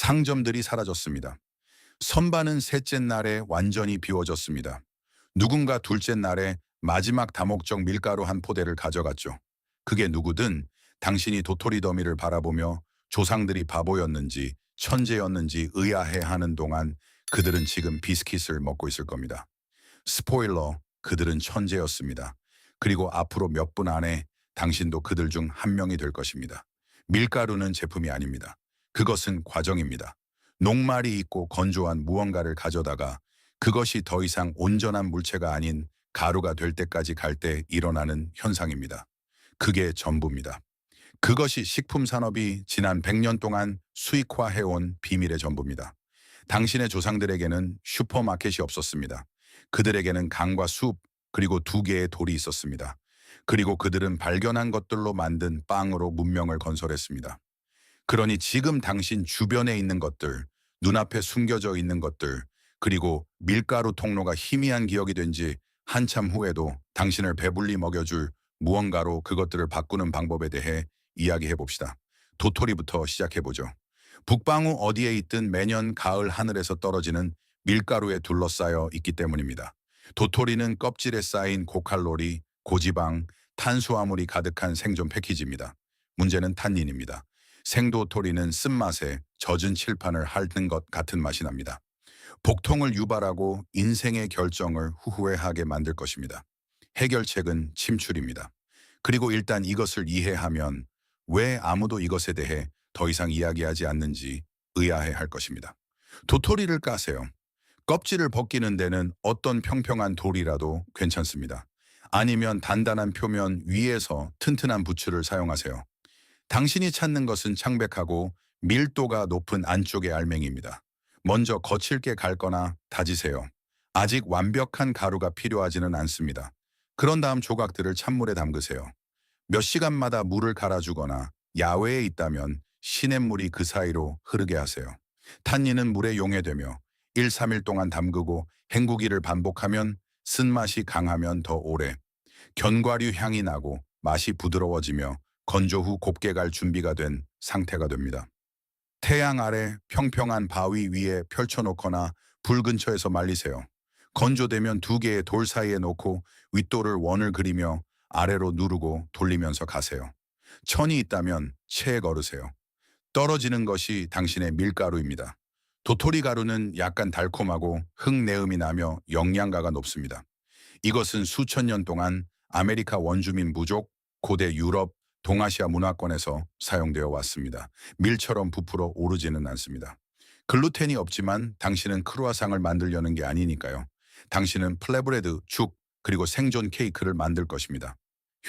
상점들이 사라졌습니다. 선반은 셋째 날에 완전히 비워졌습니다. 누군가 둘째 날에 마지막 다목적 밀가루 한 포대를 가져갔죠. 그게 누구든 당신이 도토리 더미를 바라보며 조상들이 바보였는지 천재였는지 의아해하는 동안 그들은 지금 비스킷을 먹고 있을 겁니다. 스포일러, 그들은 천재였습니다. 그리고 앞으로 몇 분 안에 당신도 그들 중 한 명이 될 것입니다. 밀가루는 제품이 아닙니다. 그것은 과정입니다. 녹말이 있고 건조한 무언가를 가져다가 그것이 더 이상 온전한 물체가 아닌 가루가 될 때까지 갈 때 일어나는 현상입니다. 그게 전부입니다. 그것이 식품 산업이 지난 100년 동안 수익화해온 비밀의 전부입니다. 당신의 조상들에게는 슈퍼마켓이 없었습니다. 그들에게는 강과 숲, 그리고 두 개의 돌이 있었습니다. 그리고 그들은 발견한 것들로 만든 빵으로 문명을 건설했습니다. 그러니 지금 당신 주변에 있는 것들, 눈앞에 숨겨져 있는 것들, 그리고 밀가루 통로가 희미한 기억이 된 지 한참 후에도 당신을 배불리 먹여줄 무언가로 그것들을 바꾸는 방법에 대해 이야기해 봅시다. 도토리부터 시작해 보죠. 북방구 어디에 있든 매년 가을 하늘에서 떨어지는 밀가루에 둘러싸여 있기 때문입니다. 도토리는 껍질에 쌓인 고칼로리, 고지방, 탄수화물이 가득한 생존 패키지입니다. 문제는 탄닌입니다. 생도토리는 쓴맛에 젖은 칠판을 핥는 것 같은 맛이 납니다. 복통을 유발하고 인생의 결정을 후회하게 만들 것입니다. 해결책은 침출입니다. 그리고 일단 이것을 이해하면 왜 아무도 이것에 대해 더 이상 이야기하지 않는지 의아해 할 것입니다. 도토리를 까세요. 껍질을 벗기는 데는 어떤 평평한 돌이라도 괜찮습니다. 아니면 단단한 표면 위에서 튼튼한 부츠를 사용하세요. 당신이 찾는 것은 창백하고 밀도가 높은 안쪽의 알맹이입니다. 먼저 거칠게 갈거나 다지세요. 아직 완벽한 가루가 필요하지는 않습니다. 그런 다음 조각들을 찬물에 담그세요. 몇 시간마다 물을 갈아주거나 야외에 있다면 시냇물이 그 사이로 흐르게 하세요. 탄닌은 물에 용해되며 1, 3일 동안 담그고 헹구기를 반복하면 쓴맛이 강하면 더 오래, 견과류 향이 나고 맛이 부드러워지며 건조 후 곱게 갈 준비가 된 상태가 됩니다. 태양 아래 평평한 바위 위에 펼쳐놓거나 불 근처에서 말리세요. 건조되면 두 개의 돌 사이에 놓고 윗돌을 원을 그리며 아래로 누르고 돌리면서 가세요. 천이 있다면 체에 걸으세요. 떨어지는 것이 당신의 밀가루입니다. 도토리 가루는 약간 달콤하고 흙내음이 나며 영양가가 높습니다. 이것은 수천 년 동안 아메리카 원주민 부족, 고대 유럽, 동아시아 문화권에서 사용되어 왔습니다. 밀처럼 부풀어 오르지는 않습니다. 글루텐이 없지만 당신은 크루아상을 만들려는 게 아니니까요. 당신은 플레브레드, 죽, 그리고 생존 케이크를 만들 것입니다.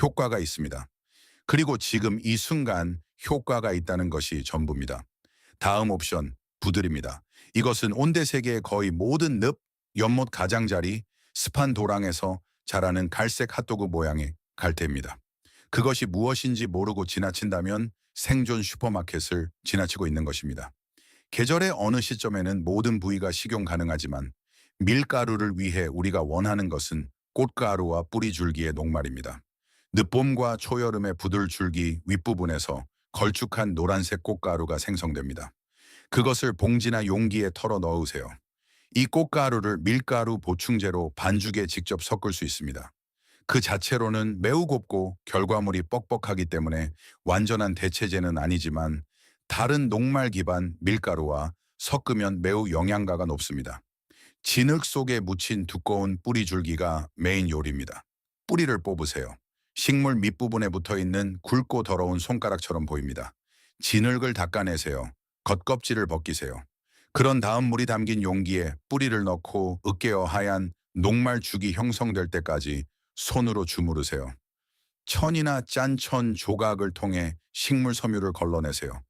효과가 있습니다. 그리고 지금 이 순간 효과가 있다는 것이 전부입니다. 다음 옵션, 부들입니다. 이것은 온대 세계의 거의 모든 늪, 연못 가장자리, 습한 도랑에서 자라는 갈색 핫도그 모양의 갈대입니다. 그것이 무엇인지 모르고 지나친다면 생존 슈퍼마켓을 지나치고 있는 것입니다. 계절의 어느 시점에는 모든 부위가 식용 가능하지만 밀가루를 위해 우리가 원하는 것은 꽃가루와 뿌리줄기의 녹말입니다. 늦봄과 초여름의 부들줄기 윗부분에서 걸쭉한 노란색 꽃가루가 생성됩니다. 그것을 봉지나 용기에 털어 넣으세요. 이 꽃가루를 밀가루 보충제로 반죽에 직접 섞을 수 있습니다. 그 자체로는 매우 곱고 결과물이 뻑뻑하기 때문에 완전한 대체제는 아니지만 다른 녹말 기반 밀가루와 섞으면 매우 영양가가 높습니다. 진흙 속에 묻힌 두꺼운 뿌리줄기가 메인 요리입니다. 뿌리를 뽑으세요. 식물 밑부분에 붙어 있는 굵고 더러운 손가락처럼 보입니다. 진흙을 닦아내세요. 겉껍질을 벗기세요. 그런 다음 물이 담긴 용기에 뿌리를 넣고 으깨어 하얀 녹말죽이 형성될 때까지 손으로 주무르세요. 천이나 짠천 조각을 통해 식물 섬유를 걸러내세요.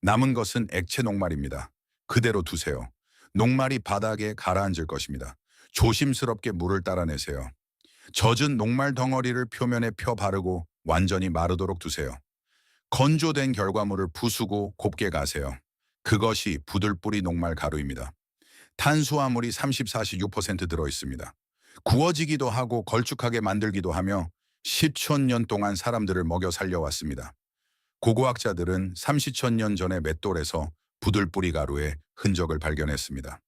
남은 것은 액체 녹말입니다. 그대로 두세요. 녹말이 바닥에 가라앉을 것입니다. 조심스럽게 물을 따라내세요. 젖은 녹말 덩어리를 표면에 펴 바르고 완전히 마르도록 두세요. 건조된 결과물을 부수고 곱게 가세요. 그것이 부들뿌리 녹말 가루입니다. 탄수화물이 30-46% 들어있습니다. 구워지기도 하고 걸쭉하게 만들기도 하며 10천 년 동안 사람들을 먹여 살려왔습니다. 고고학자들은 30천 년 전의 맷돌에서 부들뿌리 가루의 흔적을 발견했습니다.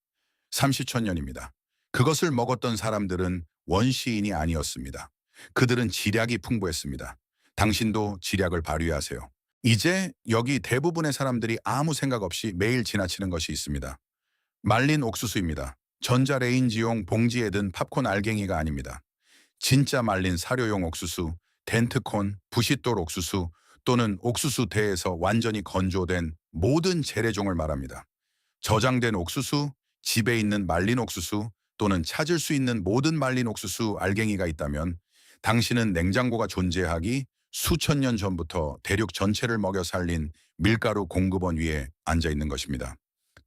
30천 년입니다. 그것을 먹었던 사람들은 원시인이 아니었습니다. 그들은 지략이 풍부했습니다. 당신도 지략을 발휘하세요. 이제 여기 대부분의 사람들이 아무 생각 없이 매일 지나치는 것이 있습니다. 말린 옥수수입니다. 전자레인지용 봉지에 든 팝콘 알갱이가 아닙니다. 진짜 말린 사료용 옥수수, 덴트콘, 부싯돌 옥수수 또는 옥수수 대에서 완전히 건조된 모든 재래종을 말합니다. 저장된 옥수수, 집에 있는 말린 옥수수 또는 찾을 수 있는 모든 말린 옥수수 알갱이가 있다면 당신은 냉장고가 존재하기 수천 년 전부터 대륙 전체를 먹여 살린 밀가루 공급원 위에 앉아 있는 것입니다.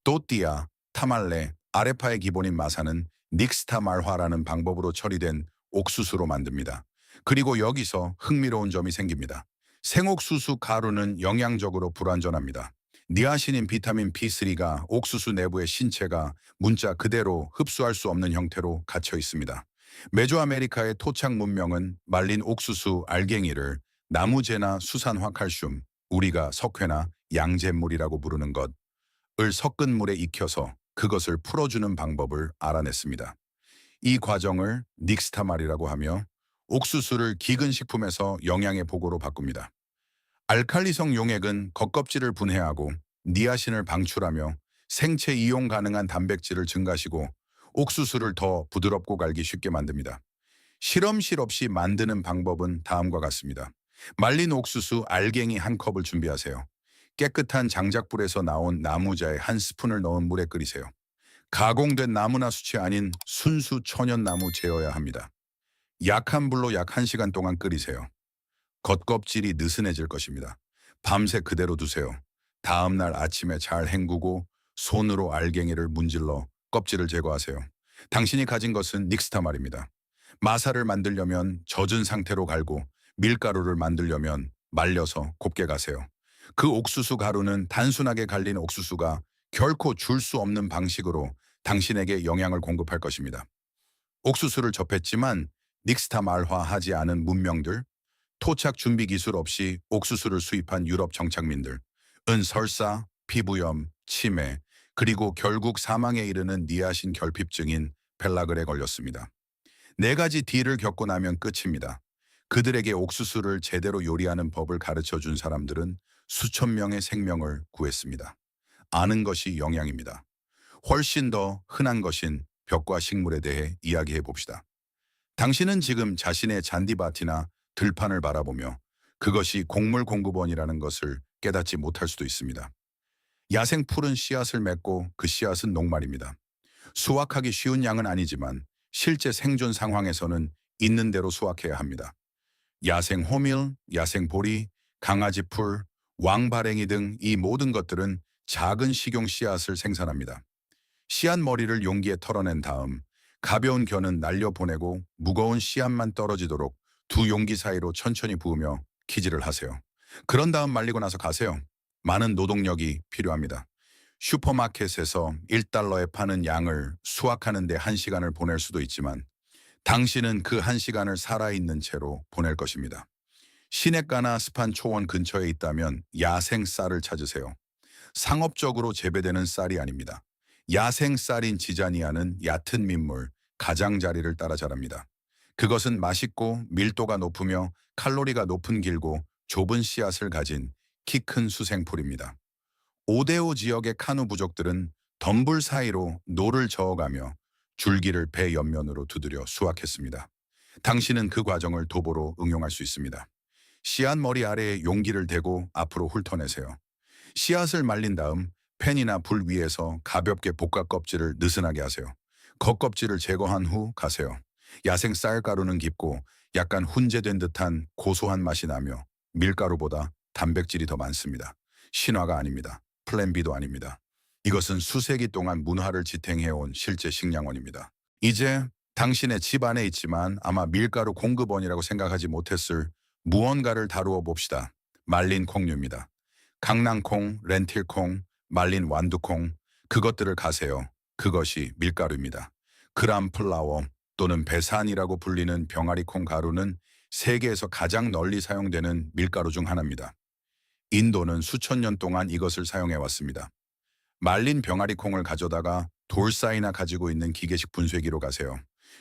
또띠아, 타말레, 아레파의 기본인 마사는 닉스타말화라는 방법으로 처리된 옥수수로 만듭니다. 그리고 여기서 흥미로운 점이 생깁니다. 생옥수수 가루는 영양적으로 불완전합니다. 니아신인 비타민 B3가 옥수수 내부의 신체가 문자 그대로 흡수할 수 없는 형태로 갇혀 있습니다. 메조아메리카의 토착 문명은 말린 옥수수 알갱이를 나무재나 수산화 칼슘, 우리가 석회나 양잿물이라고 부르는 것을 섞은 물에 익혀서 그것을 풀어주는 방법을 알아냈습니다. 이 과정을 닉스타말이라고 하며 옥수수를 기근식품에서 영양의 보고로 바꿉니다. 알칼리성 용액은 겉껍질을 분해하고 니아신을 방출하며 생체 이용 가능한 단백질을 증가시고 옥수수를 더 부드럽고 갈기 쉽게 만듭니다. 실험실 없이 만드는 방법은 다음과 같습니다. 말린 옥수수 알갱이 한 컵을 준비하세요. 깨끗한 장작불에서 나온 나무자에 한 스푼을 넣은 물에 끓이세요. 가공된 나무나 숯이 아닌 순수 천연나무 재어야 합니다. 약한 불로 약 1시간 동안 끓이세요. 겉껍질이 느슨해질 것입니다. 밤새 그대로 두세요. 다음 날 아침에 잘 헹구고 손으로 알갱이를 문질러 껍질을 제거하세요. 당신이 가진 것은 닉스타말입니다. 마사를 만들려면 젖은 상태로 갈고 밀가루를 만들려면 말려서 곱게 가세요. 그 옥수수 가루는 단순하게 갈린 옥수수가 결코 줄 수 없는 방식으로 당신에게 영양을 공급할 것입니다. 옥수수를 접했지만 닉스타말화하지 않은 문명들, 토착 준비 기술 없이 옥수수를 수입한 유럽 정착민들은 설사, 피부염, 치매, 그리고 결국 사망에 이르는 니아신 결핍증인 펠라글에 걸렸습니다. 4가지 D를 겪고 나면 끝입니다. 그들에게 옥수수를 제대로 요리하는 법을 가르쳐 준 사람들은 수천 명의 생명을 구했습니다. 아는 것이 영양입니다. 훨씬 더 흔한 것인 벽과 식물에 대해 이야기해 봅시다. 당신은 지금 자신의 잔디밭이나 들판을 바라보며 그것이 곡물 공급원이라는 것을 깨닫지 못할 수도 있습니다. 야생 풀은 씨앗을 맺고 그 씨앗은 녹말입니다. 수확하기 쉬운 양은 아니지만 실제 생존 상황에서는 있는 대로 수확해야 합니다. 야생 호밀, 야생 보리, 강아지 풀, 왕발행이 등 이 모든 것들은 작은 식용 씨앗을 생산합니다. 씨앗 머리를 용기에 털어낸 다음 가벼운 겨는 날려보내고 무거운 씨앗만 떨어지도록 2용기 사이로 천천히 부으며 키질을 하세요. 그런 다음 말리고 나서 가세요. 많은 노동력이 필요합니다. 슈퍼마켓에서 1달러에 파는 양을 수확하는 데 1시간을 보낼 수도 있지만 당신은 그 1시간을 살아있는 채로 보낼 것입니다. 시냇가나 습한 초원 근처에 있다면 야생 쌀을 찾으세요. 상업적으로 재배되는 쌀이 아닙니다. 야생 쌀인 지자니아는 얕은 민물, 가장자리를 따라 자랍니다. 그것은 맛있고 밀도가 높으며 칼로리가 높은 길고 좁은 씨앗을 가진 키 큰 수생풀입니다. 오데오 지역의 카누 부족들은 덤불 사이로 노를 저어가며 줄기를 배 옆면으로 두드려 수확했습니다. 당신은 그 과정을 도보로 응용할 수 있습니다. 씨앗 머리 아래에 용기를 대고 앞으로 훑어내세요. 씨앗을 말린 다음 팬이나 불 위에서 가볍게 볶아 껍질을 느슨하게 하세요. 겉껍질을 제거한 후 가세요. 야생 쌀가루는 깊고 약간 훈제된 듯한 고소한 맛이 나며 밀가루보다 단백질이 더 많습니다. 신화가 아닙니다. 플랜 B도 아닙니다. 이것은 수세기 동안 문화를 지탱해온 실제 식량원입니다. 이제 당신의 집 안에 있지만 아마 밀가루 공급원이라고 생각하지 못했을 무언가를 다루어 봅시다. 말린 콩류입니다. 강낭콩, 렌틸콩, 말린 완두콩, 그것들을 가세요. 그것이 밀가루입니다. 그람 플라워 또는 배산이라고 불리는 병아리콩 가루는 세계에서 가장 널리 사용되는 밀가루 중 하나입니다. 인도는 수천 년 동안 이것을 사용해 왔습니다. 말린 병아리 콩을 가져다가 돌사이나 가지고 있는 기계식 분쇄기로 가세요.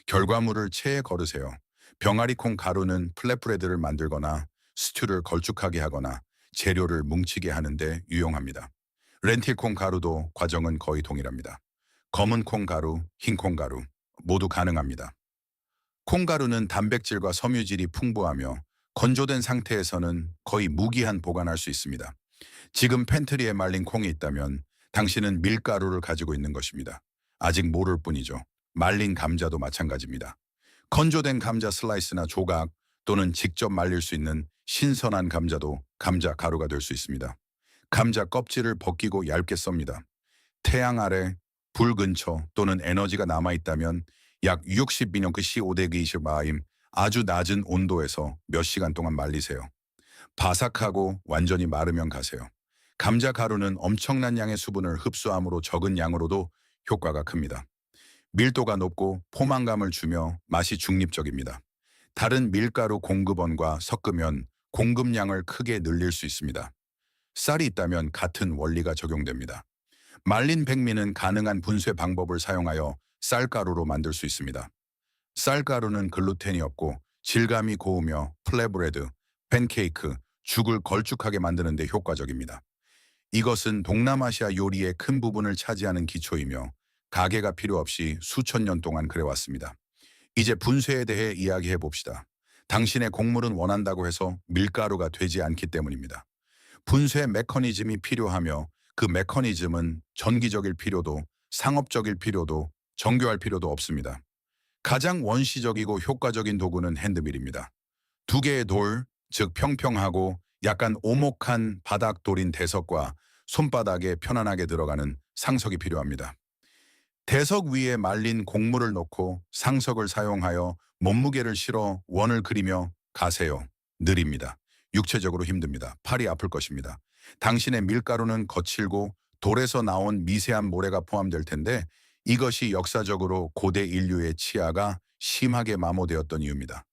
결과물을 체에 걸으세요. 병아리 콩 가루는 플랫브레드를 만들거나 스튜를 걸쭉하게 하거나 재료를 뭉치게 하는데 유용합니다. 렌틸 콩 가루도 과정은 거의 동일합니다. 검은 콩 가루, 흰 콩 가루 모두 가능합니다. 콩가루는 단백질과 섬유질이 풍부하며 건조된 상태에서는 거의 무기한 보관할 수 있습니다. 지금 팬트리에 말린 콩이 있다면 당신은 밀가루를 가지고 있는 것입니다. 아직 모를 뿐이죠. 말린 감자도 마찬가지입니다. 건조된 감자 슬라이스나 조각 또는 직접 말릴 수 있는 신선한 감자도 감자 가루가 될 수 있습니다. 감자 껍질을 벗기고 얇게 썹니다. 태양 아래, 불 근처 또는 에너지가 남아있다면 약 60미년크 C5대기20마임 아주 낮은 온도에서 몇 시간 동안 말리세요. 바삭하고 완전히 마르면 가세요. 감자 가루는 엄청난 양의 수분을 흡수함으로 적은 양으로도 효과가 큽니다. 밀도가 높고 포만감을 주며 맛이 중립적입니다. 다른 밀가루 공급원과 섞으면 공급량을 크게 늘릴 수 있습니다. 쌀이 있다면 같은 원리가 적용됩니다. 말린 백미는 가능한 분쇄 방법을 사용하여 쌀가루로 만들 수 있습니다. 쌀가루는 글루텐이 없고 질감이 고우며 플랫브레드, 팬케이크, 죽을 걸쭉하게 만드는 데 효과적입니다. 이것은 동남아시아 요리의 큰 부분을 차지하는 기초이며 가게가 필요 없이 수천 년 동안 그래왔습니다. 이제 분쇄에 대해 이야기해 봅시다. 당신의 곡물은 원한다고 해서 밀가루가 되지 않기 때문입니다. 분쇄 메커니즘이 필요하며 그 메커니즘은 전기적일 필요도 상업적일 필요도 정교할 필요도 없습니다. 가장 원시적이고 효과적인 도구는 핸드밀입니다. 두 개의 돌, 즉 평평하고 약간 오목한 바닥돌인 대석과 손바닥에 편안하게 들어가는 상석이 필요합니다. 대석 위에 말린 곡물을 놓고 상석을 사용하여 몸무게를 실어 원을 그리며 가세요. 느립니다. 육체적으로 힘듭니다. 팔이 아플 것입니다. 당신의 밀가루는 거칠고 돌에서 나온 미세한 모래가 포함될 텐데 이것이 역사적으로 고대 인류의 치아가 심하게 마모되었던 이유입니다.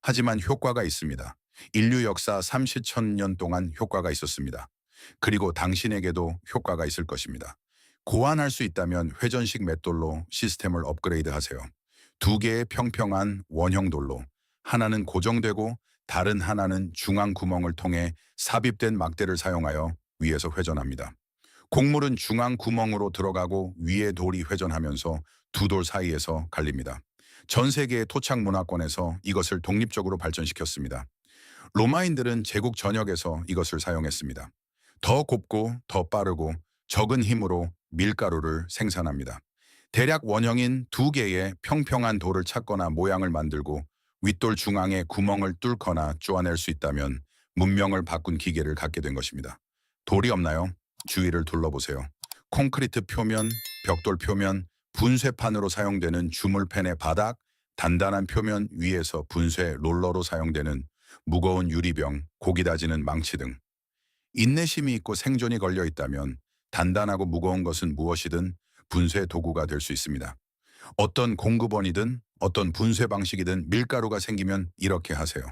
하지만 효과가 있습니다. 인류 역사 30,000년 동안 효과가 있었습니다. 그리고 당신에게도 효과가 있을 것입니다. 고안할 수 있다면 회전식 맷돌로 시스템을 업그레이드 하세요. 두 개의 평평한 원형 돌로 하나는 고정되고 다른 하나는 중앙 구멍을 통해 삽입된 막대를 사용하여 위에서 회전합니다. 곡물은 중앙 구멍으로 들어가고 위에 돌이 회전하면서 두 돌 사이에서 갈립니다. 전 세계의 토착 문화권에서 이것을 독립적으로 발전시켰습니다. 로마인들은 제국 전역에서 이것을 사용했습니다. 더 곱고 더 빠르고 적은 힘으로 밀가루를 생산합니다. 대략 원형인 두 개의 평평한 돌을 찾거나 모양을 만들고 윗돌 중앙에 구멍을 뚫거나 쪼아낼 수 있다면 문명을 바꾼 기계를 갖게 된 것입니다. 돌이 없나요? 주위를 둘러보세요. 콘크리트 표면, 벽돌 표면, 분쇄판으로 사용되는 주물팬의 바닥, 단단한 표면 위에서 분쇄 롤러로 사용되는 무거운 유리병, 고기 다지는 망치 등 인내심이 있고 생존이 걸려 있다면 단단하고 무거운 것은 무엇이든 분쇄 도구가 될 수 있습니다. 어떤 공급원이든 어떤 분쇄 방식이든 밀가루가 생기면 이렇게 하세요.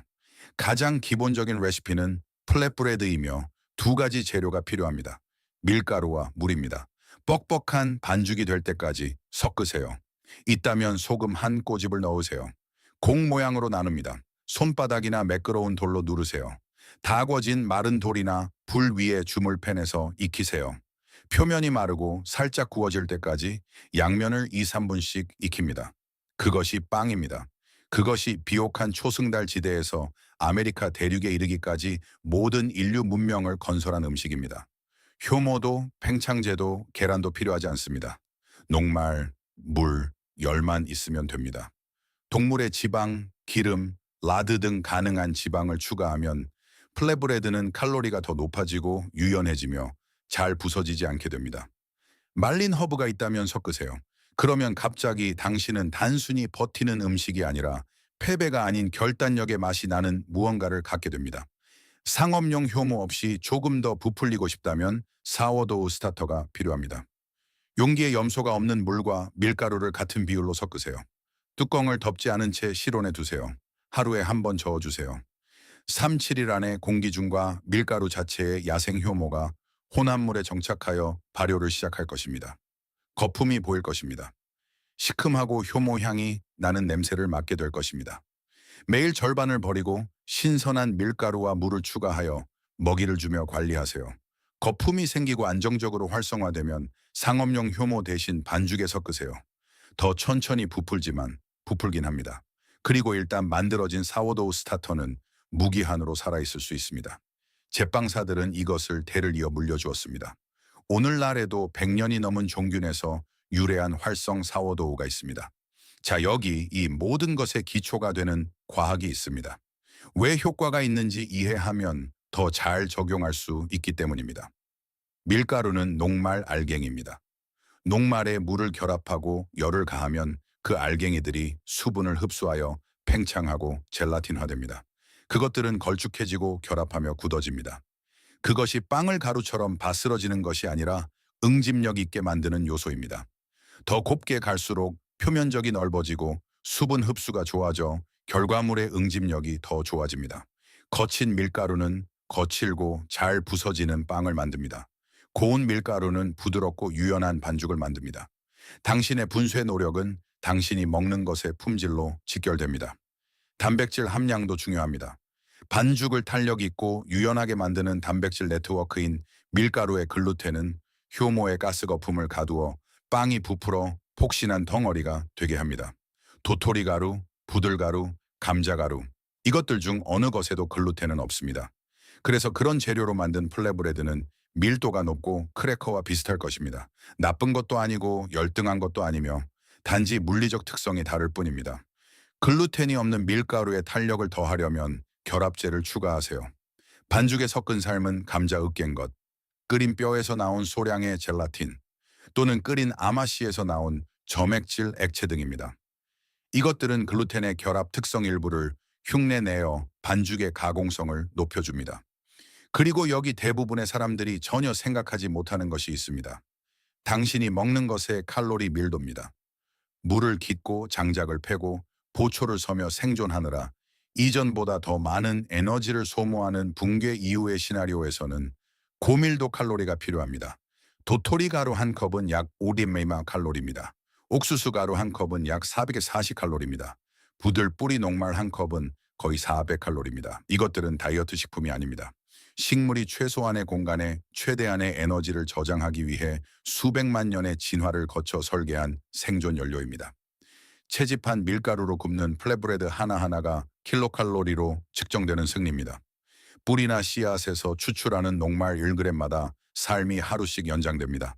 가장 기본적인 레시피는 플랫브레드이며 두 가지 재료가 필요합니다. 밀가루와 물입니다. 뻑뻑한 반죽이 될 때까지 섞으세요. 있다면 소금 한 꼬집을 넣으세요. 공 모양으로 나눕니다. 손바닥이나 매끄러운 돌로 누르세요. 다 구워진 마른 돌이나 불 위에 주물팬에서 익히세요. 표면이 마르고 살짝 구워질 때까지 양면을 2, 3분씩 익힙니다. 그것이 빵입니다. 그것이 비옥한 초승달 지대에서 아메리카 대륙에 이르기까지 모든 인류 문명을 건설한 음식입니다. 효모도 팽창제도 계란도 필요하지 않습니다. 녹말, 물, 열만 있으면 됩니다. 동물의 지방, 기름, 라드 등 가능한 지방을 추가하면 플랫브레드는 칼로리가 더 높아지고 유연해지며 잘 부서지지 않게 됩니다. 말린 허브가 있다면 섞으세요. 그러면 갑자기 당신은 단순히 버티는 음식이 아니라 패배가 아닌 결단력의 맛이 나는 무언가를 갖게 됩니다. 상업용 효모 없이 조금 더 부풀리고 싶다면 사워도우 스타터가 필요합니다. 용기에 염소가 없는 물과 밀가루를 같은 비율로 섞으세요. 뚜껑을 덮지 않은 채 실온에 두세요. 하루에 한 번 저어주세요. 3, 7일 안에 공기 중과 밀가루 자체의 야생 효모가 혼합물에 정착하여 발효를 시작할 것입니다. 거품이 보일 것입니다. 시큼하고 효모 향이 나는 냄새를 맡게 될 것입니다. 매일 절반을 버리고 신선한 밀가루와 물을 추가하여 먹이를 주며 관리하세요. 거품이 생기고 안정적으로 활성화되면 상업용 효모 대신 반죽에 섞으세요. 더 천천히 부풀긴 합니다. 그리고 일단 만들어진 사워도우 스타터는 무기한으로 살아있을 수 있습니다. 제빵사들은 이것을 대를 이어 물려주었습니다. 오늘날에도 100년이 넘은 종균에서 유래한 활성 사워도우가 있습니다. 자, 여기 이 모든 것의 기초가 되는 과학이 있습니다. 왜 효과가 있는지 이해하면 더 잘 적용할 수 있기 때문입니다. 밀가루는 녹말 알갱이입니다. 녹말에 물을 결합하고 열을 가하면 그 알갱이들이 수분을 흡수하여 팽창하고 젤라틴화됩니다. 그것들은 걸쭉해지고 결합하며 굳어집니다. 그것이 빵을 가루처럼 바스러지는 것이 아니라 응집력 있게 만드는 요소입니다. 더 곱게 갈수록 표면적이 넓어지고 수분 흡수가 좋아져 결과물의 응집력이 더 좋아집니다. 거친 밀가루는 거칠고 잘 부서지는 빵을 만듭니다. 고운 밀가루는 부드럽고 유연한 반죽을 만듭니다. 당신의 분쇄 노력은 당신이 먹는 것의 품질로 직결됩니다. 단백질 함량도 중요합니다. 반죽을 탄력 있고 유연하게 만드는 단백질 네트워크인 밀가루의 글루텐은 효모의 가스 거품을 가두어 빵이 부풀어 폭신한 덩어리가 되게 합니다. 도토리 가루, 부들가루, 감자가루 이것들 중 어느 것에도 글루텐은 없습니다. 그래서 그런 재료로 만든 플랫브레드는 밀도가 높고 크래커와 비슷할 것입니다. 나쁜 것도 아니고 열등한 것도 아니며 단지 물리적 특성이 다를 뿐입니다. 글루텐이 없는 밀가루에 탄력을 더하려면 결합제를 추가하세요. 반죽에 섞은 삶은 감자 으깬 것, 끓인 뼈에서 나온 소량의 젤라틴, 또는 끓인 아마씨에서 나온 점액질 액체 등입니다. 이것들은 글루텐의 결합 특성 일부를 흉내내어 반죽의 가공성을 높여줍니다. 그리고 여기 대부분의 사람들이 전혀 생각하지 못하는 것이 있습니다. 당신이 먹는 것의 칼로리 밀도입니다. 물을 깃고 장작을 패고 보초를 서며 생존하느라 이전보다 더 많은 에너지를 소모하는 붕괴 이후의 시나리오에서는 고밀도 칼로리가 필요합니다. 도토리 가루 한 컵은 약 500 칼로리입니다. 옥수수 가루 한 컵은 약 440 칼로리입니다. 부들 뿌리 녹말 한 컵은 거의 400 칼로리입니다. 이것들은 다이어트 식품이 아닙니다. 식물이 최소한의 공간에 최대한의 에너지를 저장하기 위해 수백만 년의 진화를 거쳐 설계한 생존 연료입니다. 채집한 밀가루로 굽는 플랫브레드 하나하나가 킬로칼로리로 측정되는 승리입니다. 뿌리나 씨앗에서 추출하는 녹말 1g마다 삶이 하루씩 연장됩니다.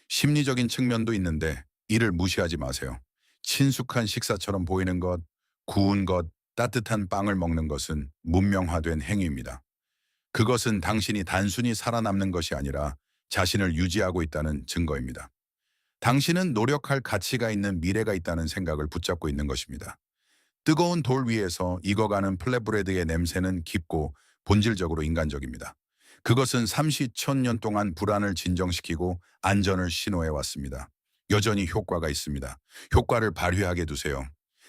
심리적인 측면도 있는데 이를 무시하지 마세요. 친숙한 식사처럼 보이는 것, 구운 것, 따뜻한 빵을 먹는 것은 문명화된 행위입니다. 그것은 당신이 단순히 살아남는 것이 아니라 자신을 유지하고 있다는 증거입니다. 당신은 노력할 가치가 있는 미래가 있다는 생각을 붙잡고 있는 것입니다. 뜨거운 돌 위에서 익어가는 플랫브레드의 냄새는 깊고 본질적으로 인간적입니다. 그것은 30,000년 동안 불안을 진정시키고 안전을 신호해 왔습니다. 여전히 효과가 있습니다. 효과를 발휘하게 두세요.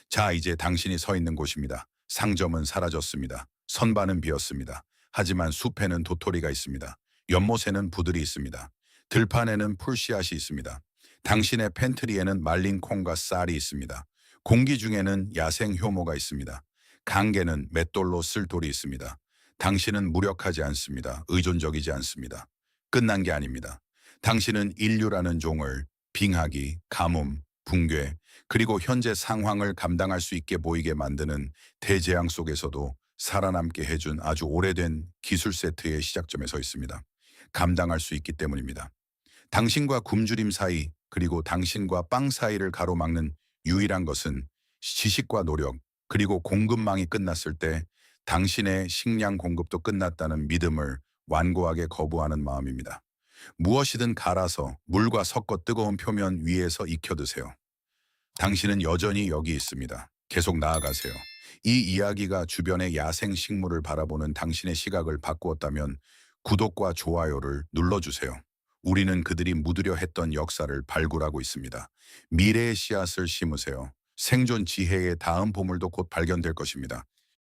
자, 이제 당신이 서 있는 곳입니다. 상점은 사라졌습니다. 선반은 비었습니다. 하지만 숲에는 도토리가 있습니다. 연못에는 부들이 있습니다. 들판에는 풀씨앗이 있습니다. 당신의 팬트리에는 말린 콩과 쌀이 있습니다. 공기 중에는 야생 효모가 있습니다. 강계는 맷돌로 쓸 돌이 있습니다. 당신은 무력하지 않습니다. 의존적이지 않습니다. 끝난 게 아닙니다. 당신은 인류라는 종을 빙하기, 가뭄, 붕괴, 그리고 현재 상황을 감당할 수 있게 보이게 만드는 대재앙 속에서도 살아남게 해준 아주 오래된 기술 세트의 시작점에 서 있습니다. 감당할 수 있기 때문입니다. 당신과 굶주림 사이, 그리고 당신과 빵 사이를 가로막는 유일한 것은 지식과 노력, 그리고 공급망이 끝났을 때 당신의 식량 공급도 끝났다는 믿음을 완고하게 거부하는 마음입니다. 무엇이든 갈아서 물과 섞어 뜨거운 표면 위에서 익혀드세요. 당신은 여전히 여기 있습니다. 계속 나아가세요. 이 이야기가 주변의 야생 식물을 바라보는 당신의 시각을 바꾸었다면 구독과 좋아요를 눌러주세요. 우리는 그들이 묻으려 했던 역사를 발굴하고 있습니다. 미래의 씨앗을 심으세요. 생존 지혜의 다음 보물도 곧 발견될 것입니다.